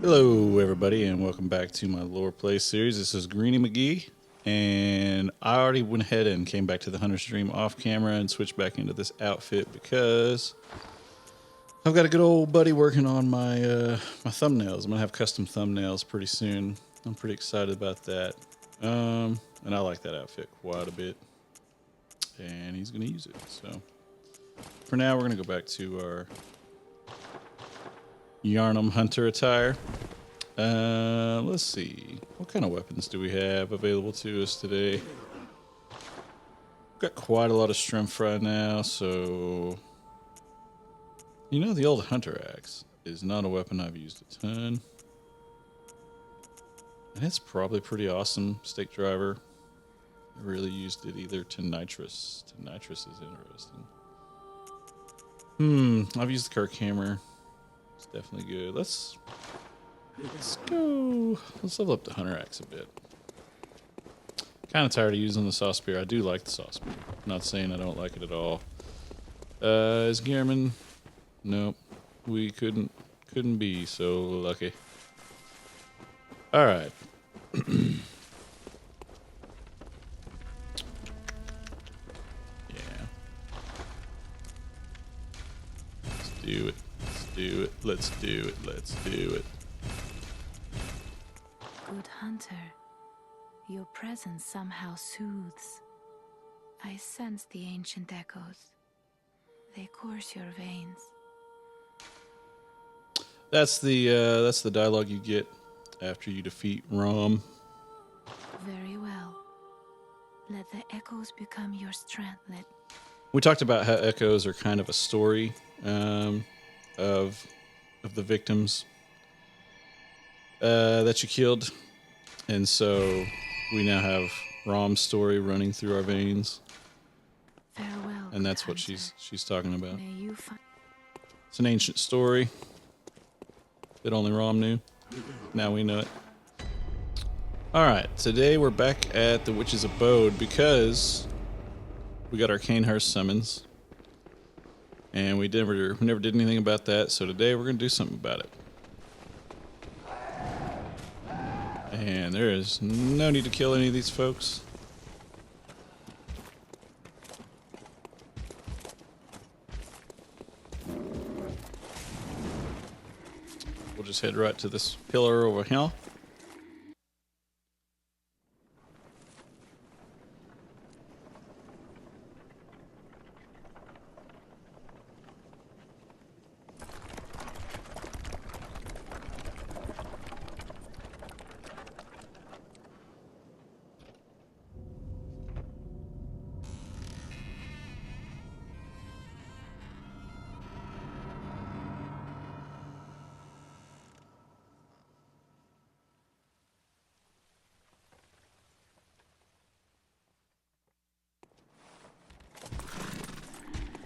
Hello everybody and welcome back to my Loreplay series. This is Greeny McGee and I already went ahead and came back to the Hunter stream off camera and switched back into this outfit because I've got a good old buddy working on my my thumbnails. I'm gonna have custom thumbnails pretty soon. I'm pretty excited about that. And I like that outfit quite a bit. And he's gonna use it. So for now we're gonna go back to our Yarnum Hunter attire. Let's see. What kind of weapons do we have available to us today? We've got quite a lot of strength right now, so... You know, the old Hunter Axe is not a weapon I've used a ton. And it's probably pretty awesome stake driver. I really used it either to nitrous. To nitrous is interesting. I've used the Kirk hammer. It's definitely good. Let's go. Let's level up the Hunter Axe a bit. Kind of tired of using the saw spear. I do like the saw spear. Not saying I don't like it at all. Is Gearman? Nope. We couldn't be so lucky. All right. Yeah. Let's do it. Do it. Let's do it. Let's do it. Good hunter, your presence somehow soothes. I sense the ancient echoes. They course your veins. That's the dialogue you get after you defeat Rom. Very well. Let the echoes become your strength. We talked about how echoes are kind of a story of the victims that you killed, and so we now have Rom's story running through our veins. Farewell, and that's what hunter. she's talking about. May you find It's an ancient story that only Rom knew. Now we know it. Alright, today we're back at the Witch's Abode because we got our Cainhurst summons. And we never did anything about that, so today we're going to do something about it. And there is no need to kill any of these folks. We'll just head right to this pillar over here.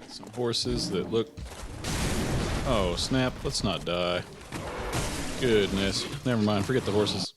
Some horses that look... Oh, snap. Let's not die. Goodness. Never mind. Forget the horses.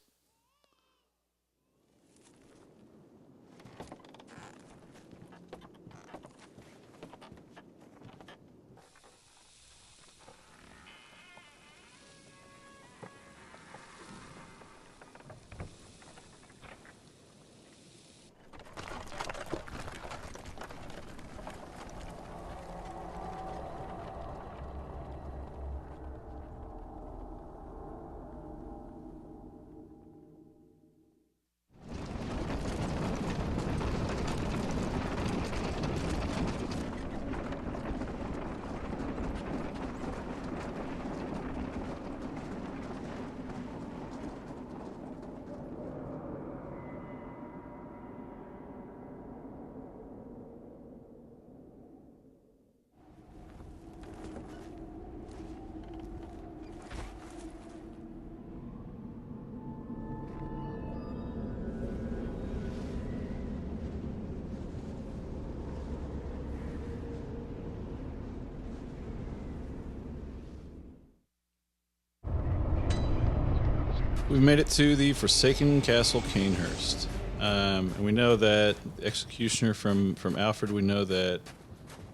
We've made it to the Forsaken Castle Cainhurst. And we know that the executioner from Alfred, we know that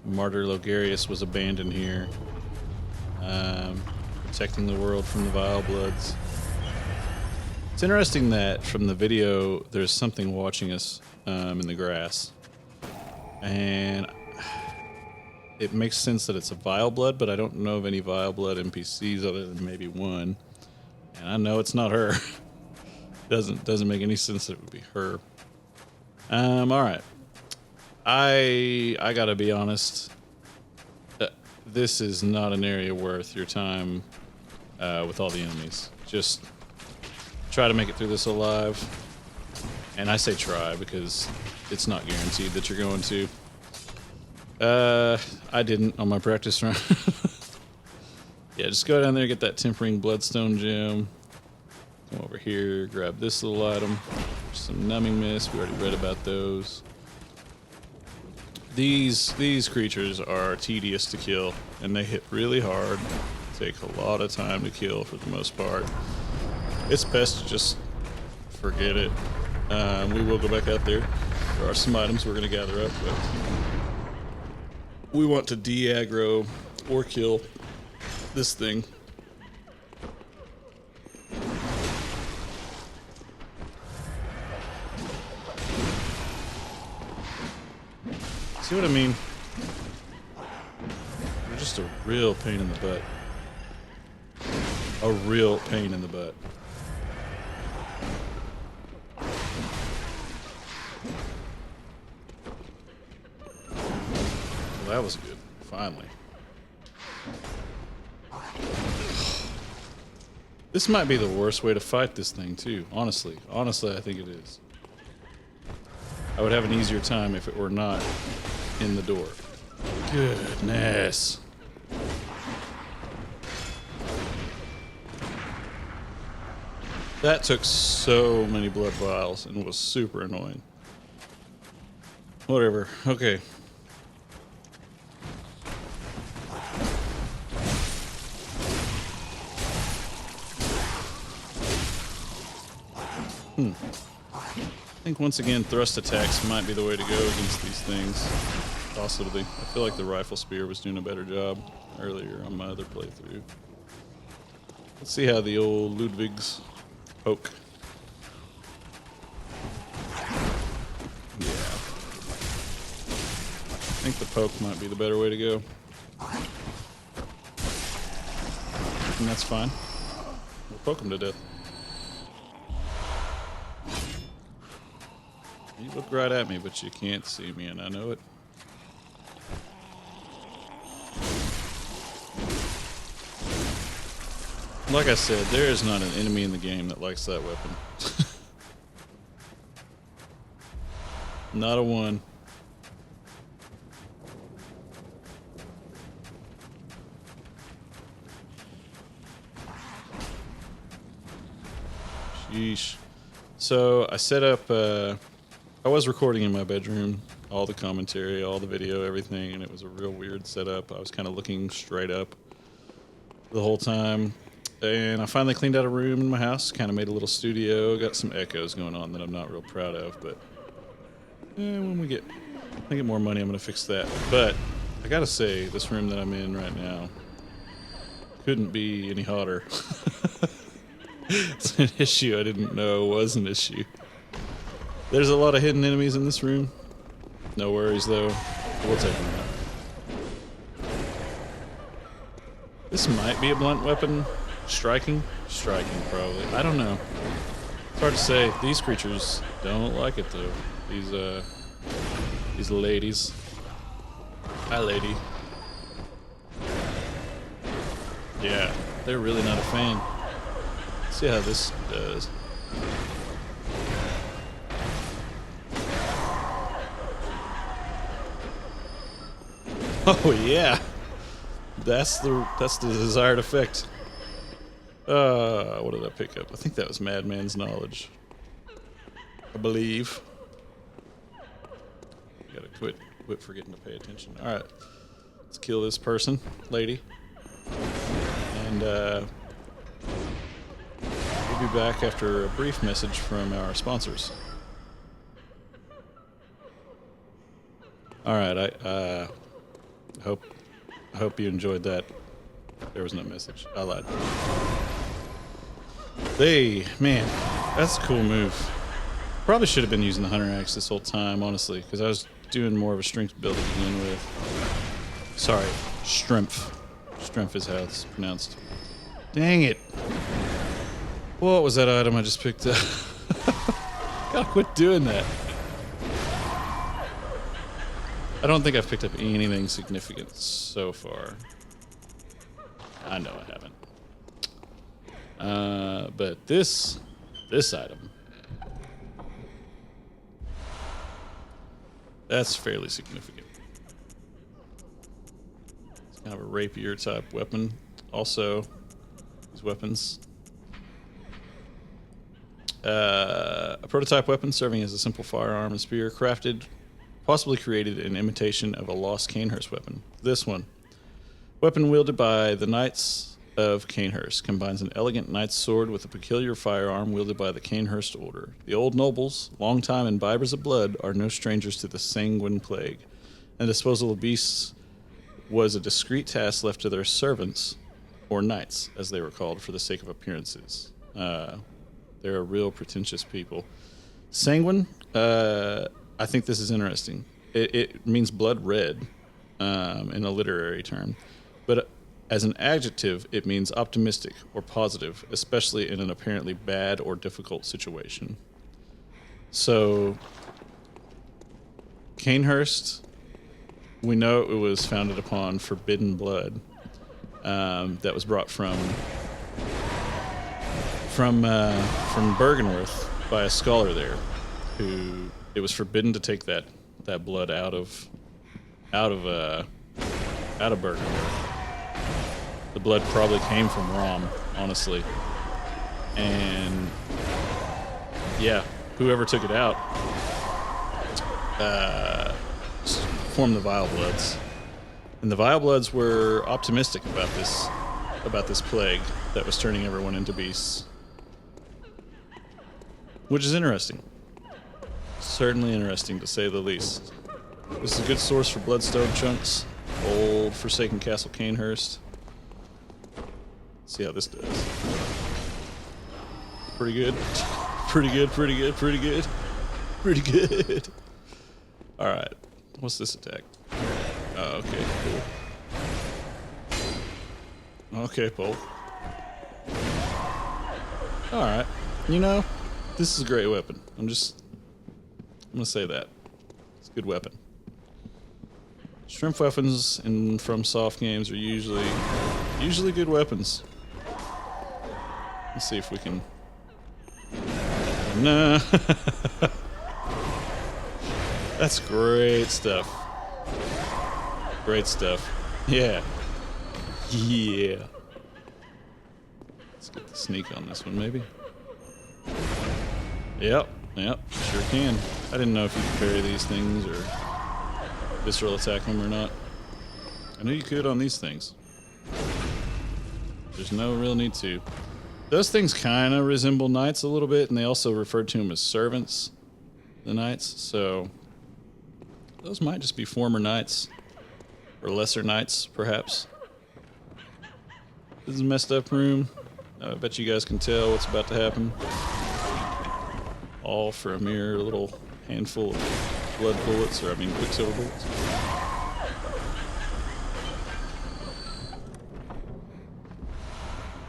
Martyr Logarius was abandoned here, protecting the world from the vile bloods. It's interesting that from the video, there's something watching us in the grass. And it makes sense that it's a Vile Blood, but I don't know of any Vile Blood NPCs other than maybe one. And I know it's not her. Doesn't make any sense that it would be her. All right. I gotta be honest. This is not an area worth your time with all the enemies. Just try to make it through this alive. And I say try because it's not guaranteed that you're going to. I didn't on my practice run. Yeah, just go down there, get that Tempering Bloodstone gem. Come over here, grab this little item. Some Numbing Mist, we already read about those. These creatures are tedious to kill, and they hit really hard. Take a lot of time to kill for the most part. It's best to just forget it. We will go back out there. There are some items we're going to gather up, but we want to de-aggro or kill this thing. See what I mean? They're just a real pain in the butt. A real pain in the butt. Well, that was good. Finally. This might be the worst way to fight this thing, too. Honestly, I think it is. I would have an easier time if it were not in the door. Goodness. That took so many blood vials and was super annoying. Whatever. Okay. I think once again, thrust attacks might be the way to go against these things. Possibly. I feel like the rifle spear was doing a better job earlier on my other playthrough. Let's see how the old Ludwig's poke. Yeah. I think the poke might be the better way to go. And that's fine. We'll poke him to death. You look right at me, but you can't see me, and I know it. Like I said, there is not an enemy in the game that likes that weapon. Not a one. Sheesh. So I set up, I was recording in my bedroom, all the commentary, all the video, everything, and it was a real weird setup. I was kind of looking straight up the whole time. And I finally cleaned out a room in my house, kind of made a little studio, got some echoes going on that I'm not real proud of, but when I get more money, I'm going to fix that. But I got to say, this room that I'm in right now couldn't be any hotter. It's an issue I didn't know was an issue. There's a lot of hidden enemies in this room. No worries, though. We'll take them out. This might be a blunt weapon. Striking? Striking, probably. I don't know. It's hard to say. These creatures don't like it, though. These ladies. Hi, lady. Yeah, they're really not a fan. Let's see how this does. Oh yeah, that's the desired effect. What did I pick up? I think that was Madman's Knowledge. I believe. You gotta quit forgetting to pay attention. All right, let's kill this person, lady, and we'll be back after a brief message from our sponsors. All right, I hope you enjoyed that. There was no message. I lied. Man, That's a cool move. Probably should have been using the Hunter Axe this whole time, honestly, because I was doing more of a strength build to begin with. Sorry, strength. Strength is how it's pronounced. Dang it. What was that item I just picked up? Gotta quit doing that. I don't think I've picked up anything significant so far. I know I haven't. But this item, that's fairly significant. It's kind of a rapier type weapon. Also, these weapons. A prototype weapon serving as a simple firearm and spear, crafted, possibly created in imitation of a lost Cainhurst weapon. This one. Weapon wielded by the Knights of Cainhurst, combines an elegant knight's sword with a peculiar firearm wielded by the Cainhurst Order. The old nobles, long-time imbibers of blood, are no strangers to the sanguine plague, and disposal of beasts was a discreet task left to their servants, or knights, as they were called, for the sake of appearances. They're a real pretentious people. Sanguine, I think this is interesting. It means blood red in a literary term. But as an adjective, it means optimistic or positive, especially in an apparently bad or difficult situation. So, Cainhurst, we know it was founded upon forbidden blood that was brought from Bergenworth by a scholar there, who it was forbidden to take that blood out of Bergenworth. The blood probably came from Rom, honestly, and yeah, whoever took it out formed the Vile Bloods, and the Vile Bloods were optimistic about this plague that was turning everyone into beasts. Which is interesting. Certainly interesting, to say the least. This is a good source for bloodstone chunks. Old Forsaken Castle Cainhurst. See how this does. Pretty good. Pretty good, pretty good, pretty good. Pretty good. Alright. What's this attack? Oh, okay, cool. Okay, Paul. Alright. You know, this is a great weapon. I'm gonna say that. It's a good weapon. Strength weapons from soft games are usually good weapons. Let's see if we can. Nah. That's great stuff. Great stuff. Yeah. Yeah. Let's get the sneak on this one, maybe. Yep, sure can. I didn't know if you could parry these things or visceral attack them or not. I knew you could on these things. There's no real need to. Those things kind of resemble knights a little bit, and they also referred to them as servants, the knights, so those might just be former knights, or lesser knights, perhaps. This is a messed up room. I bet you guys can tell what's about to happen. All for a mere little handful of blood bullets, quicksilver bullets.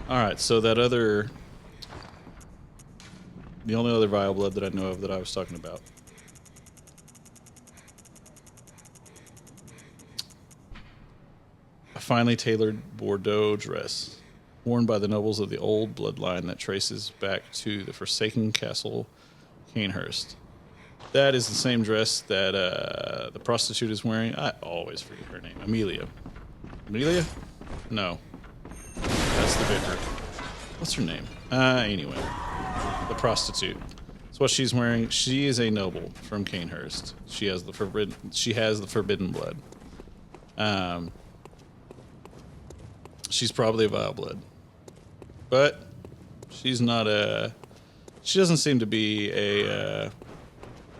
Alright, so the only other Vile Blood that I know of that I was talking about. A finely tailored Bordeaux dress, worn by the nobles of the old bloodline that traces back to the Forsaken Castle Cainhurst. That is the same dress that the prostitute is wearing. I always forget her name. Amelia? No. That's the vicar. What's her name? Anyway. The prostitute. That's what she's wearing. She is a noble from Cainhurst. She has the forbidden blood. She's probably a Vile Blood. But she's not she doesn't seem to be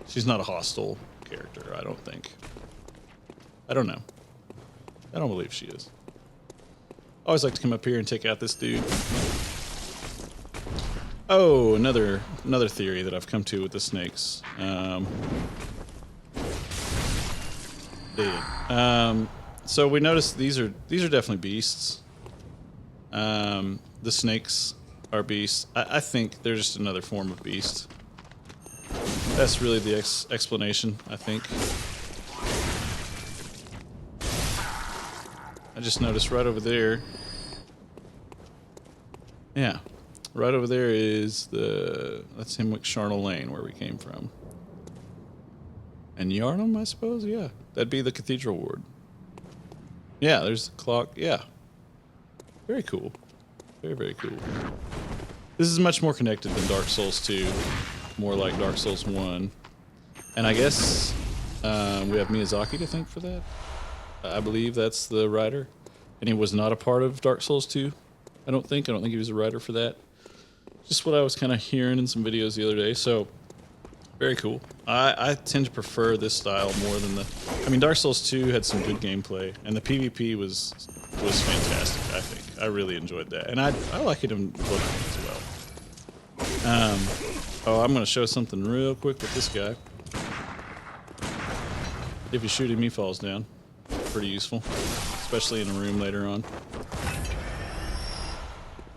she's not a hostile character, I don't think. I don't know. I don't believe she is. I always like to come up here and take out this dude. Oh, another theory that I've come to with the snakes. So we noticed these are definitely beasts. The snakes are beasts. I think they're just another form of beast. That's really the explanation, I think. I just noticed right over there. Yeah. Right over there is that's Hemwick Charnel Lane, where we came from. And Yarnham, I suppose? Yeah. That'd be the Cathedral Ward. Yeah, there's the clock. Yeah. Very cool. Very, very cool. This is much more connected than Dark Souls 2. More like Dark Souls 1. And I guess we have Miyazaki to thank for that. I believe that's the writer. And he was not a part of Dark Souls 2. I don't think he was a writer for that. Just what I was kind of hearing in some videos the other day. So, very cool. I tend to prefer this style more than Dark Souls 2 had some good gameplay, and the PvP was fantastic, I think. I really enjoyed that. And I like it in Bloodborne as well. Oh, I'm going to show something real quick with this guy. If you shoot him, he falls down. Pretty useful, especially in a room later on.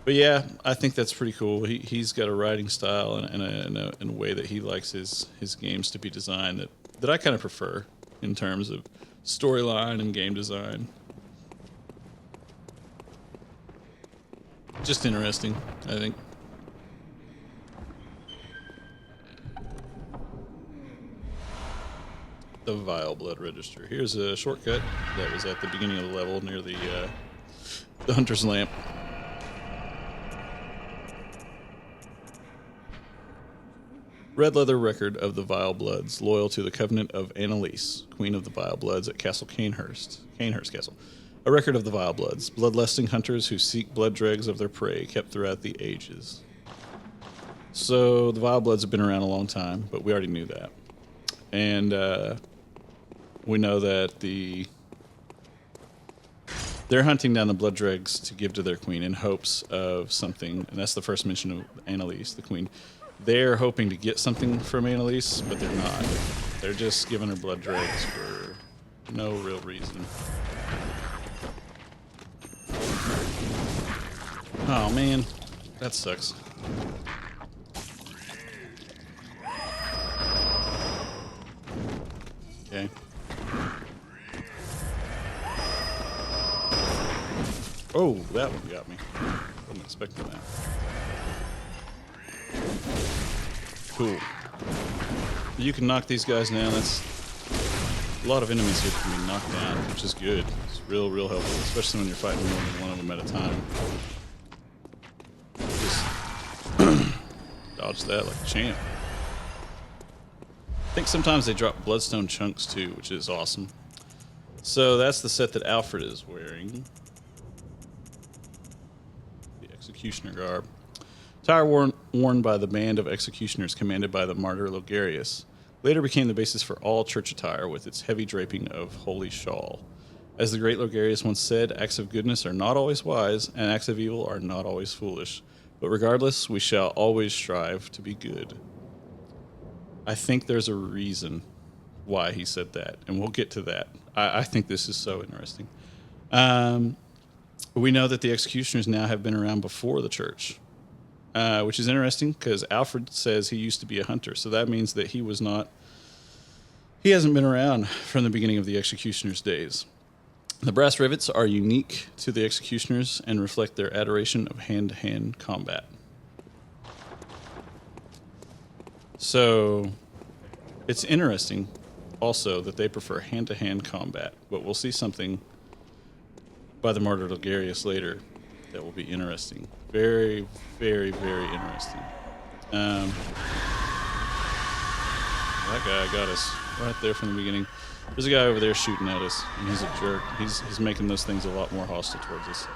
But yeah, I think that's pretty cool. He's got a writing style and a way that he likes his games to be designed that I kind of prefer in terms of storyline and game design. Just interesting, I think. The Vile Blood Register. Here's a shortcut that was at the beginning of the level near the Hunter's Lamp. Red leather record of the Vile Bloods, loyal to the covenant of Annalise, Queen of the Vile Bloods at Castle Cainhurst Castle. A record of the Vile Bloods, bloodlusting hunters who seek blood dregs of their prey, kept throughout the ages. So the Vile Bloods have been around a long time, but we already knew that. And we know that they're hunting down the blood dregs to give to their queen in hopes of something, and that's the first mention of Annalise, the queen. They're hoping to get something from Annalise, but they're not. They're just giving her blood dregs for no real reason. Oh man, that sucks. Okay. Oh, that one got me. Wasn't expecting that. Cool. You can knock these guys down. That's a lot of enemies here can be knocked down, which is good. It's real helpful, especially when you're fighting more than one of them at a time. Just dodge that like a champ. I think sometimes they drop bloodstone chunks too, which is awesome. So that's the set that Alfred is wearing. The executioner garb. Attire worn by the band of executioners commanded by the martyr Logarius. Later became the basis for all church attire with its heavy draping of holy shawl. As the great Logarius once said, acts of goodness are not always wise, and acts of evil are not always foolish. But regardless, we shall always strive to be good. I think there's a reason why he said that, and we'll get to that. I think this is so interesting. We know that the executioners now have been around before the church, which is interesting because Alfred says he used to be a hunter, so that means that he hasn't been around from the beginning of the executioners' days. The brass rivets are unique to the executioners and reflect their adoration of hand-to-hand combat. So it's interesting also that they prefer hand-to-hand combat, but we'll see something by the martyr Logarius later that will be interesting. Very, very, very interesting. That guy got us right there from the beginning. There's a guy over there shooting at us, and he's a jerk. He's making those things a lot more hostile towards us.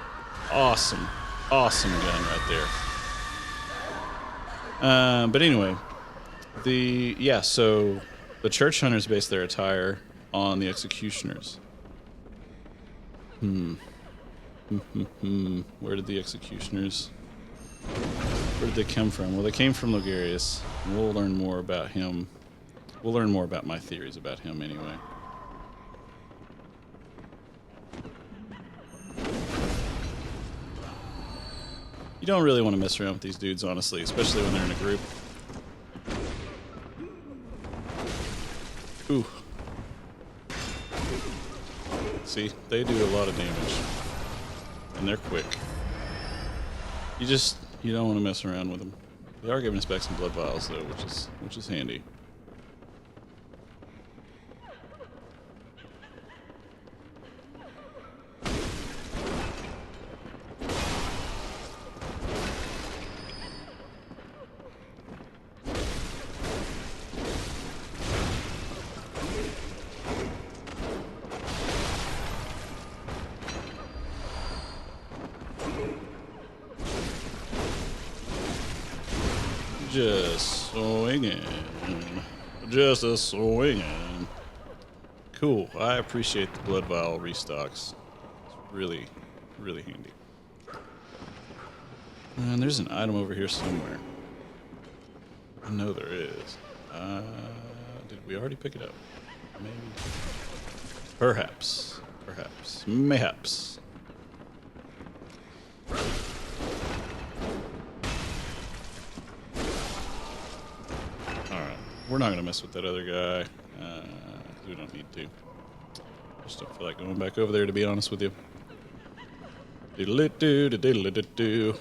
Awesome gun right there. But anyway, so the church hunters base their attire on the executioners. Where did the executioners Where did they come from? Well, they came from Logarius. We'll learn more about him. We'll learn more about my theories about him anyway. You don't really want to mess around with these dudes, honestly, especially when they're in a group. Ooh. See, they do a lot of damage. And they're quick. You don't want to mess around with them. They are giving us back some blood vials though, which is handy. Just swinging. Just a swinging. Cool. I appreciate the blood vial restocks. It's really, really handy. And there's an item over here somewhere. I know there is. Did we already pick it up? Maybe. Perhaps. Perhaps. Mayhaps. We're not going to mess with that other guy. We don't need to. Just don't feel like going back over there, to be honest with you. Diddle-it-do.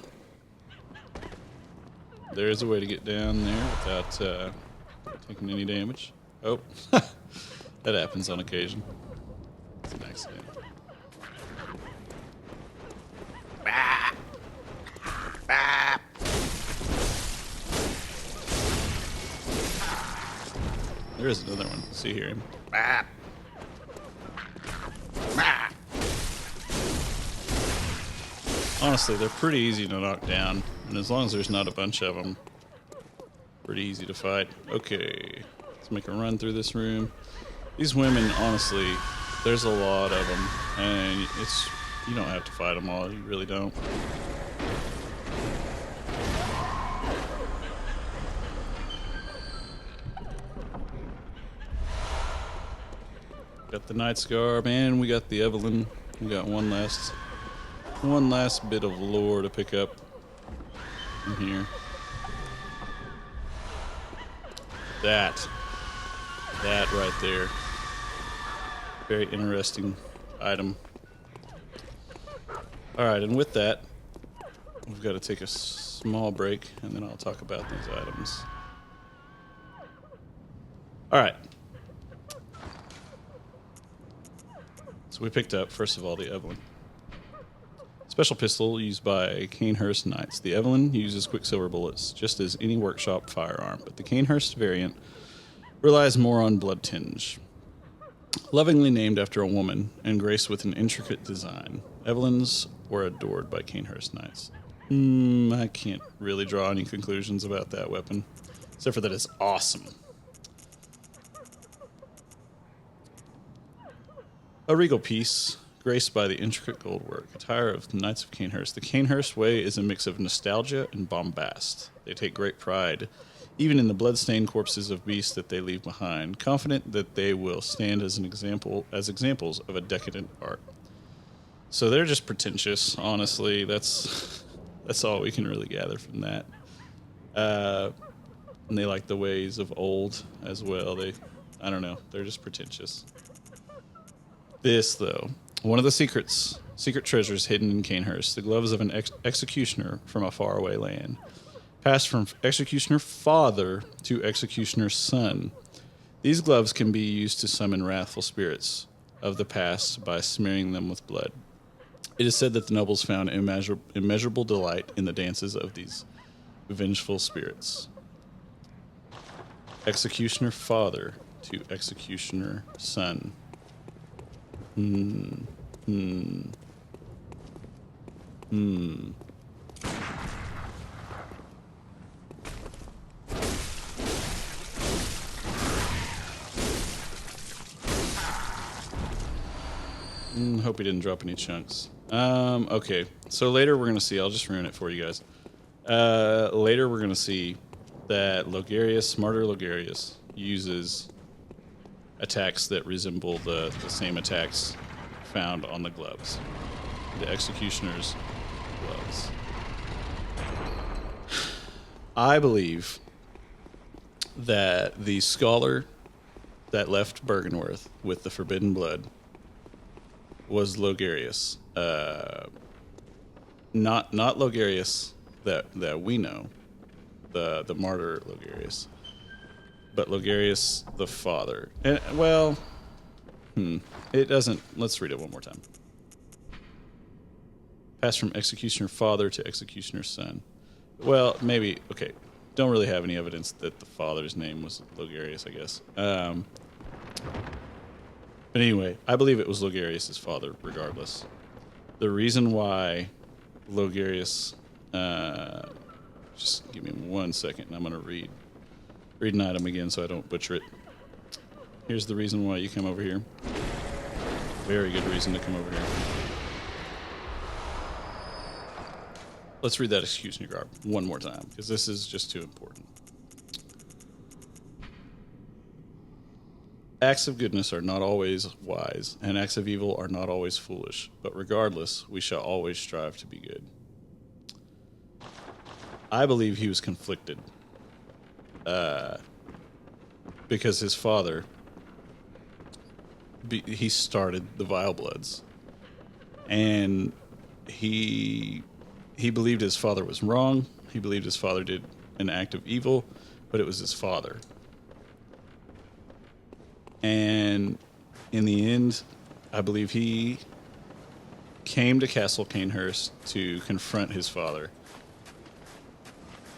There's a way to get down there without taking any damage. Oh, that happens on occasion. It's an accident. There is another one. See here. Honestly, they're pretty easy to knock down, and as long as there's not a bunch of them, pretty easy to fight. Okay, let's make a run through this room. These women, honestly, there's a lot of them, and you don't have to fight them all. You really don't. Got the Knight's Garb, and we got the Evelyn. We got one last bit of lore to pick up in here. That right there. Very interesting item. Alright, and with that, we've got to take a small break, and then I'll talk about these items. Alright. So we picked up, first of all, the Evelyn. Special pistol used by Cainhurst Knights. The Evelyn uses quicksilver bullets, just as any workshop firearm, but the Cainhurst variant relies more on blood tinge. Lovingly named after a woman and graced with an intricate design, Evelyns were adored by Cainhurst Knights. I can't really draw any conclusions about that weapon, except for that it's awesome. A regal piece, graced by the intricate goldwork, attire of the Knights of Cainhurst. The Cainhurst way is a mix of nostalgia and bombast. They take great pride, even in the blood-stained corpses of beasts that they leave behind, confident that they will stand as examples of a decadent art. So they're just pretentious, honestly. That's all we can really gather from that. And they like the ways of old as well. I don't know, they're just pretentious. This, though, one of the secret treasures hidden in Cainhurst, the gloves of an executioner from a faraway land, passed from executioner father to executioner son. These gloves can be used to summon wrathful spirits of the past by smearing them with blood. It is said that the nobles found immeasurable delight in the dances of these vengeful spirits. Executioner father to executioner son. Hope he didn't drop any chunks. Okay, so later we're going to see, I'll just ruin it for you guys. Later, we're going to see that Logarius, smarter Logarius, uses attacks that resemble the same attacks found on the gloves, the Executioner's gloves. I believe that the scholar that left Bergenworth with the forbidden blood was Logarius. Not Logarius that we know, the martyr Logarius, but Logarius the father. And, well, it doesn't. Let's read it one more time. Passed from executioner father to executioner son. Well, maybe, okay. Don't really have any evidence that the father's name was Logarius, I guess. But anyway, I believe it was Logarius' father, regardless. The reason why Logarius, just give me 1 second, and I'm going to read an item again so I don't butcher it. Here's the reason why you come over here. Very good reason to come over here. Let's read that executioner garb one more time, because this is just too important. Acts of goodness are not always wise, and acts of evil are not always foolish, but regardless, we shall always strive to be good. I believe he was conflicted because his father, he started the Vile Bloods, and he believed his father was wrong. He believed his father did an act of evil, but it was his father. And in the end, I believe he came to Castle Cainhurst to confront his father,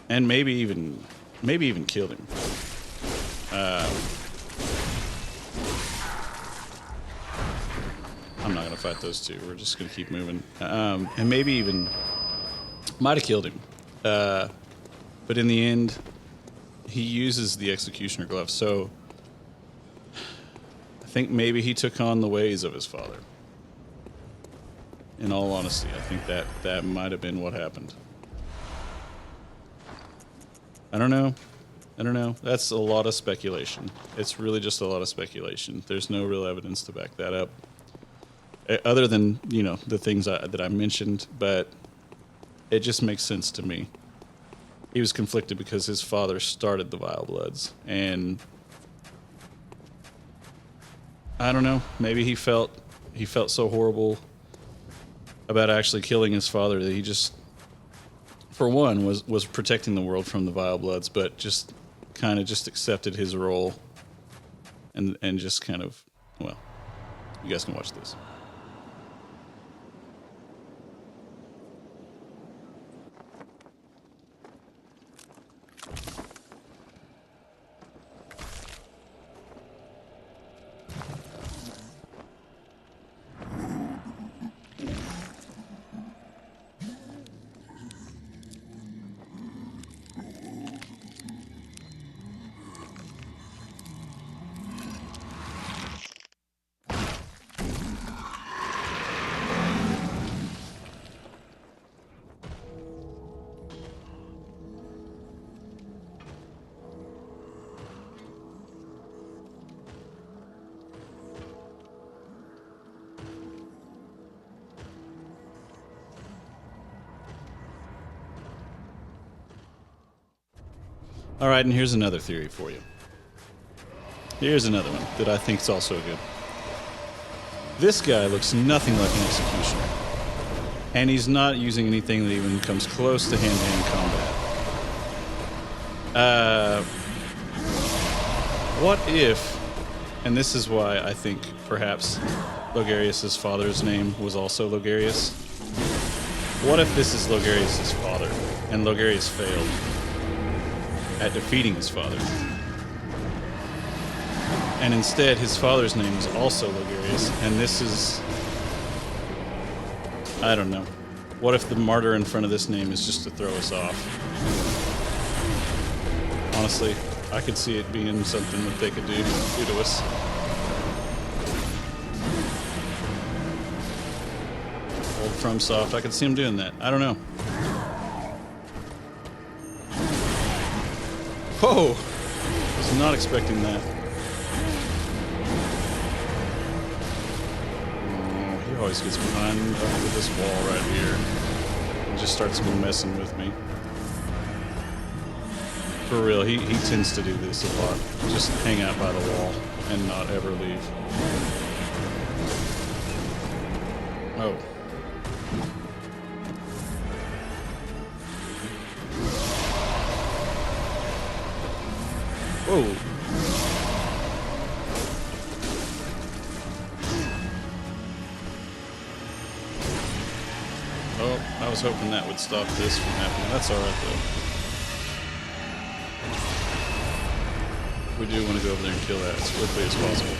and maybe even killed him. I'm not gonna fight those two. We're just gonna keep moving, and maybe even might have killed him. But in the end, he uses the executioner glove. So I think maybe he took on the ways of his father. In all honesty, I think that might have been what happened. I don't know. That's a lot of speculation. It's really just a lot of speculation. There's no real evidence to back that up, other than, the things that I mentioned, but it just makes sense to me. He was conflicted because his father started the Vile Bloods, and I don't know, maybe he felt so horrible about actually killing his father that he just, for one, was protecting the world from the Vile Bloods, but just kind of just accepted his role and just kind of, well, you guys can watch this. All right, and here's another theory for you. Here's another one that I think is also good. This guy looks nothing like an executioner, and he's not using anything that even comes close to hand-to-hand combat. What if, and this is why I think perhaps Logarius' father's name was also Logarius. What if this is Logarius' father, and Logarius failed at defeating his father, and instead his father's name was also Logarius, and this is, I don't know. What if the martyr in front of this name is just to throw us off? Honestly, I could see it being something that they could do to us. Old FromSoft, I could see him doing that. I don't know. Whoa! Was not expecting that. Oh, he always gets behind under this wall right here and just starts messing with me. For real, he tends to do this a lot. Just hang out by the wall and not ever leave. Oh. Whoa. Oh, I was hoping that would stop this from happening. That's alright though. We do want to go over there and kill that as quickly as possible.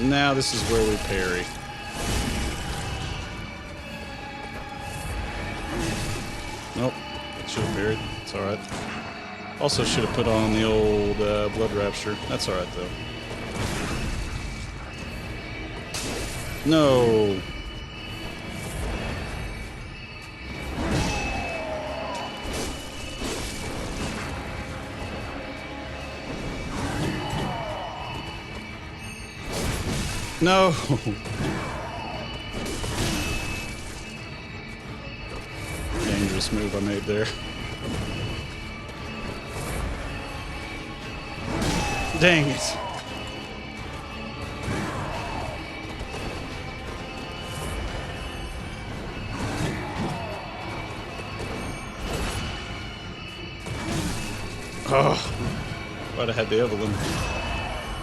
Now this is where we parry. Nope, should have parried. It's alright. Also should have put on the old Blood Rapture. That's alright though. No! No! Dangerous move I made there. Dang it! Oh, glad I had the other one.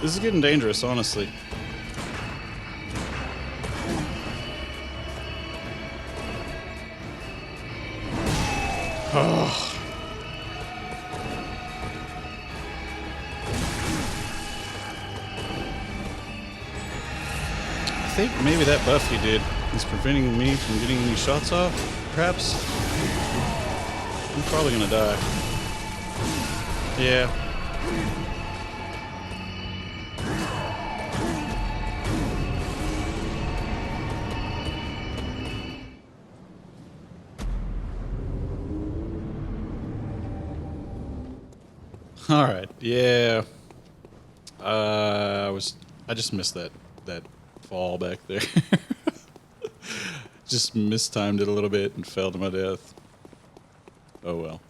This is getting dangerous, honestly. Oh. I think maybe that buff he did is preventing me from getting any shots off, perhaps? I'm probably gonna die. Yeah. All right. Yeah. I just missed that fall back there. Just mistimed it a little bit and fell to my death. Oh well.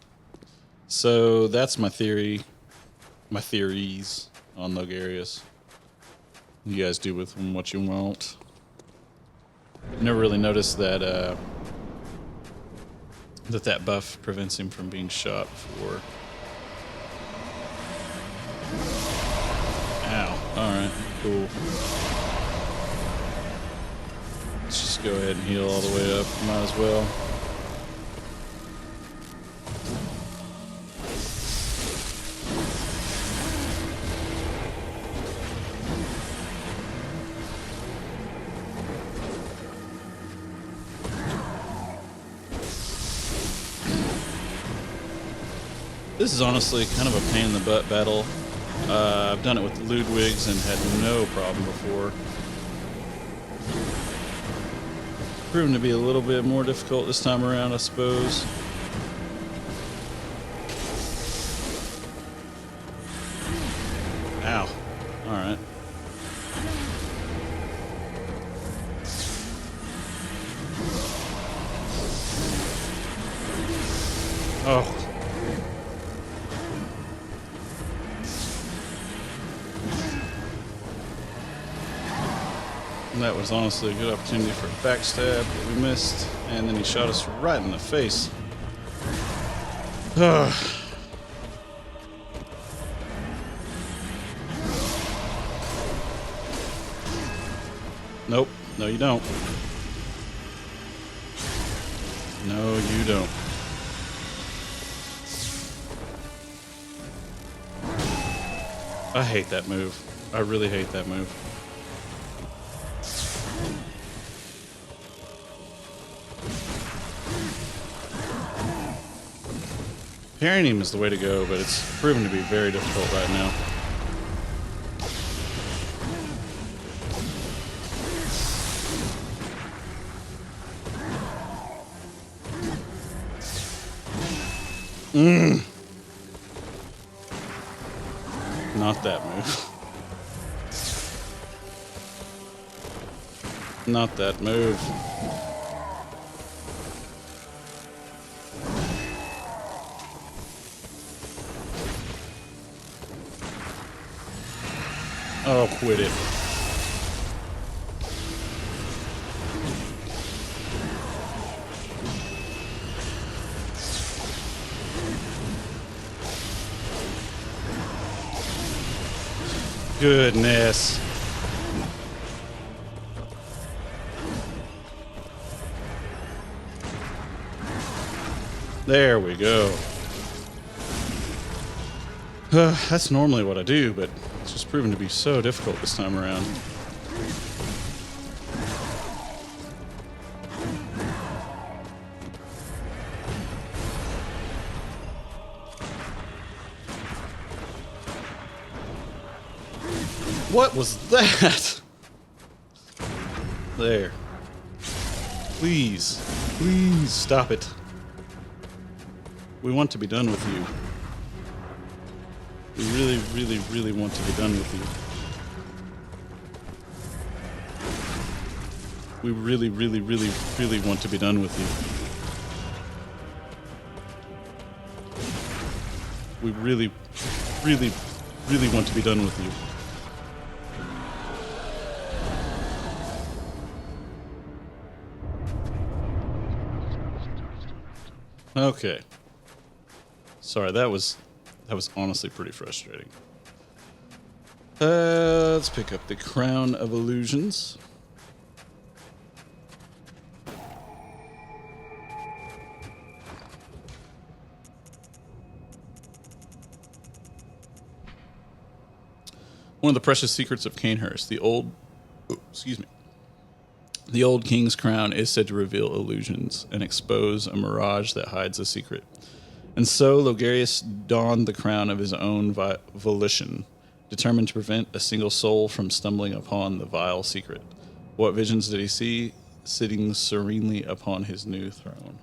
So that's my theories on Logarius. You guys do with them what you want. Never really noticed that that buff prevents him from being shot before. Ow. Alright, cool. Let's just go ahead and heal all the way up. Might as well. This is honestly kind of a pain in the butt battle. I've done it with Ludwigs and had no problem before. Proven to be a little bit more difficult this time around, I suppose. Ow. Alright. Oh. That was honestly a good opportunity for a backstab that we missed, and then he shot us right in the face. Nope. No, you don't. No, you don't. I hate that move. I really hate that move. Parrying him is the way to go, but it's proven to be very difficult right now. Not that move. Not that move. Oh, quit it. Goodness. There we go. That's normally what I do, but it's just proven to be so difficult this time around. What was that? There. Please. Please stop it. We want to be done with you. We really, really, really want to be done with you. We really, really, really, really want to be done with you. We really, really, really want to be done with you. Okay. Sorry, that was honestly pretty frustrating. Let's pick up the Crown of Illusions. One of the precious secrets of Cainhurst, the old king's crown is said to reveal illusions and expose a mirage that hides a secret. And so Logarius donned the crown of his own volition, determined to prevent a single soul from stumbling upon the vile secret. What visions did he see, sitting serenely upon his new throne?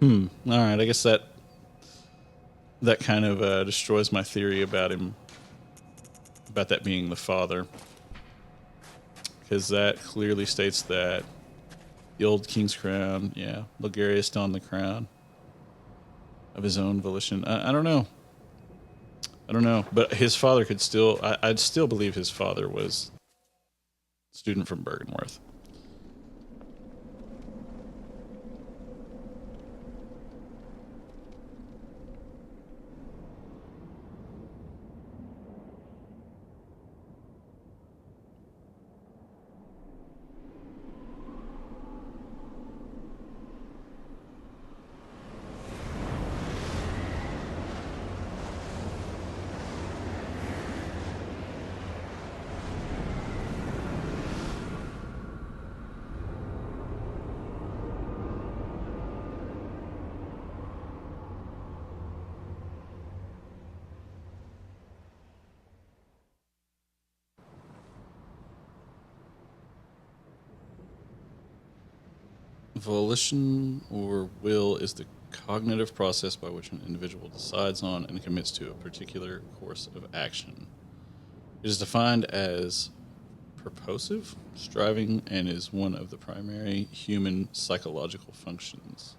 All right, I guess that kind of destroys my theory about him, about that being the father. Because that clearly states that the old king's crown, yeah, Logarius donned the crown of his own volition. I don't know. I don't know. But his father could still... I'd still believe his father was a student from Bergenworth. Volition or will is the cognitive process by which an individual decides on and commits to a particular course of action. It is defined as purposive, striving, and is one of the primary human psychological functions.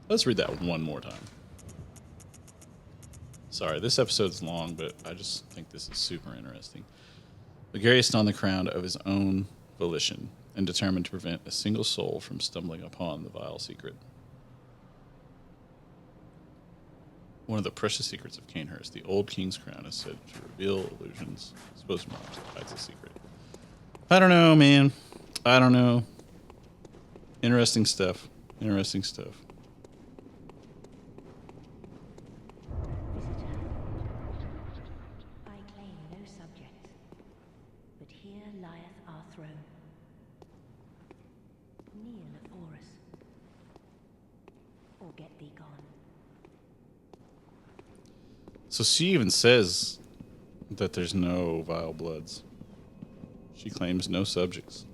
Let's read that one more time. Sorry, this episode's long, but I just think this is super interesting. Logarius donned the crown of his own volition and determined to prevent a single soul from stumbling upon the vile secret. One of the precious secrets of Cainhurst, the old king's crown, is said to reveal illusions, expose knowledge that hides a secret. I don't know, man. I don't know. Interesting stuff. Interesting stuff. I claim no subjects, but here lieth our throne. Kneel before us, or get thee gone. So she even says that there's no vile bloods. She claims no subjects.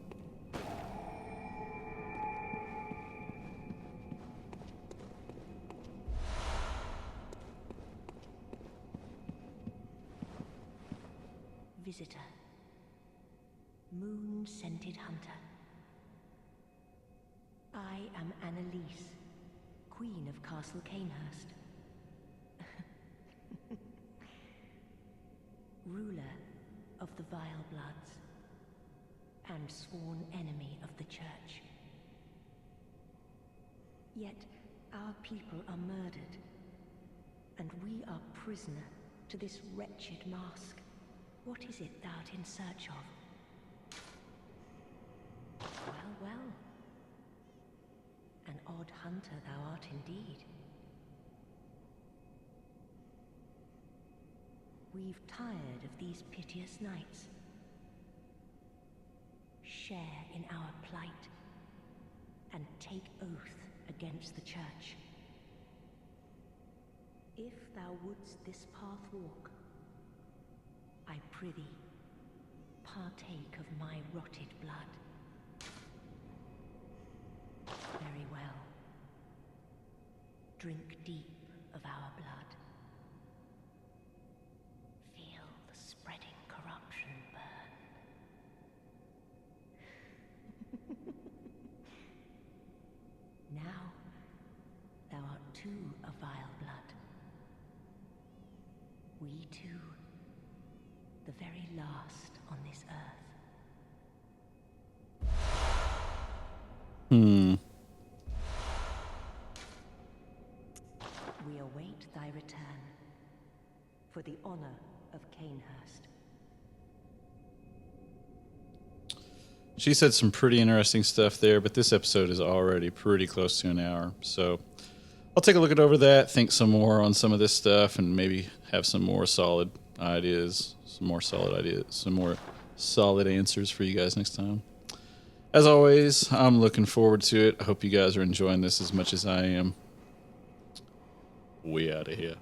visitor. Moon-scented hunter. I am Annalise, Queen of Castle Cainhurst. Ruler of the Vile Bloods, and sworn enemy of the Church. Yet our people are murdered, and we are prisoner to this wretched mask. What is it thou art in search of? Well, well. An odd hunter thou art indeed. We've tired of these piteous nights. Share in our plight, and take oath against the Church. If thou wouldst this path walk, I prithee, partake of my rotted blood. Very well. Drink deep of our blood. Feel the spreading corruption burn. Now, thou art too a vile blood. We two, the very last on this earth. We await thy return, for the honor of Cainhurst. She said some pretty interesting stuff there, but this episode is already pretty close to an hour. So I'll take a look over that, think some more on some of this stuff, and maybe have some more solid ideas, some more solid answers for you guys next time. As always, I'm looking forward to it. I hope you guys are enjoying this as much as I am. We out of here.